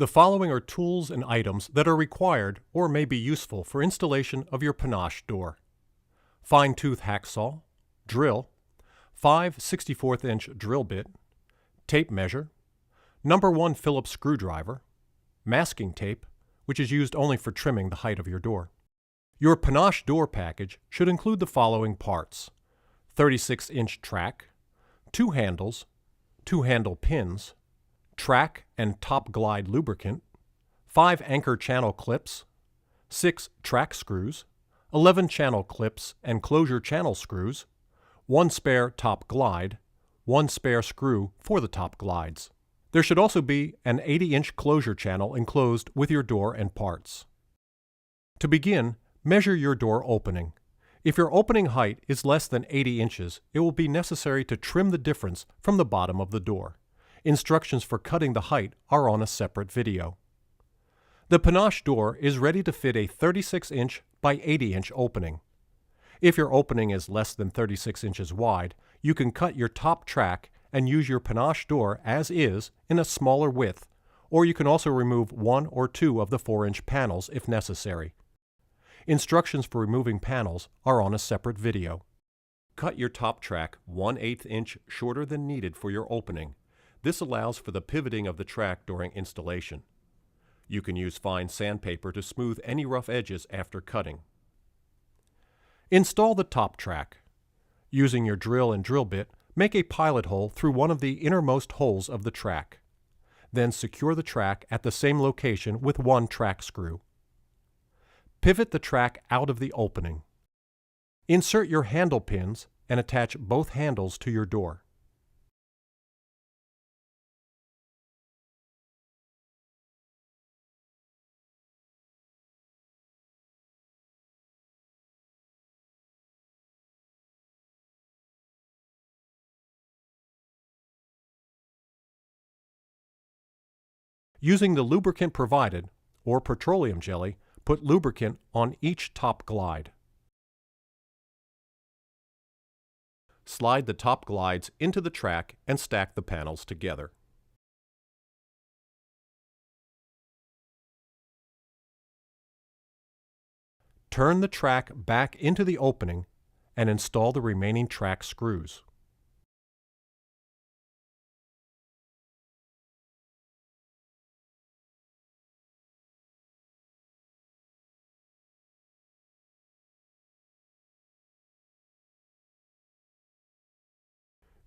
The following are tools and items that are required or may be useful for installation of your panache door: fine-tooth hacksaw, drill, 5 64th-inch drill bit, tape measure, number 1 Phillips screwdriver, masking tape, which is used only for trimming the height of your door. Your panache door package should include the following parts: 36-inch track, 2 handles, 2 handle pins, track and top glide lubricant, 5 anchor channel clips, 6 track screws, 11 channel clips and closure channel screws, 1 spare top glide, 1 spare screw for the top glides. There should also be an 80-inch closure channel enclosed with your door and parts. To begin, measure your door opening. If your opening height is less than 80 inches, it will be necessary to trim the difference from the bottom of the door. Instructions for cutting the height are on a separate video. The panache door is ready to fit a 36-inch by 80-inch opening. If your opening is less than 36 inches wide, you can cut your top track and use your panache door as is in a smaller width, or you can also remove 1 or 2 of the 4-inch panels if necessary. Instructions for removing panels are on a separate video. Cut your top track 1/8 inch shorter than needed for your opening. This allows for the pivoting of the track during installation. You can use fine sandpaper to smooth any rough edges after cutting. Install the top track. Using your drill and drill bit, make a pilot hole through one of the innermost holes of the track. Then secure the track at the same location with 1 track screw. Pivot the track out of the opening. Insert your handle pins and attach both handles to your door. Using the lubricant provided, or petroleum jelly, put lubricant on each top glide. Slide the top glides into the track and stack the panels together. Turn the track back into the opening and install the remaining track screws.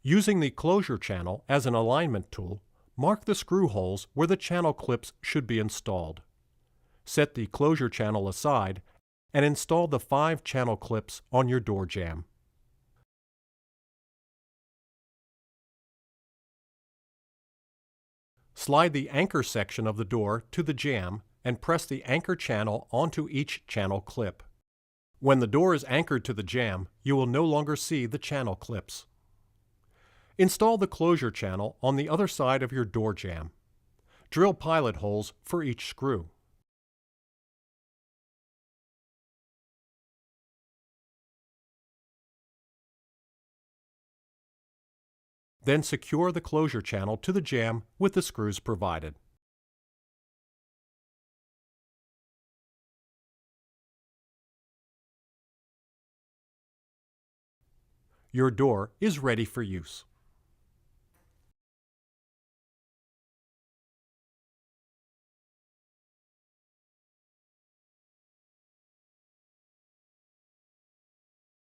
Using the closure channel as an alignment tool, mark the screw holes where the channel clips should be installed. Set the closure channel aside and install the 5 channel clips on your door jamb. Slide the anchor section of the door to the jamb and press the anchor channel onto each channel clip. When the door is anchored to the jamb, you will no longer see the channel clips. Install the closure channel on the other side of your door jamb. Drill pilot holes for each screw. Then secure the closure channel to the jamb with the screws provided. Your door is ready for use.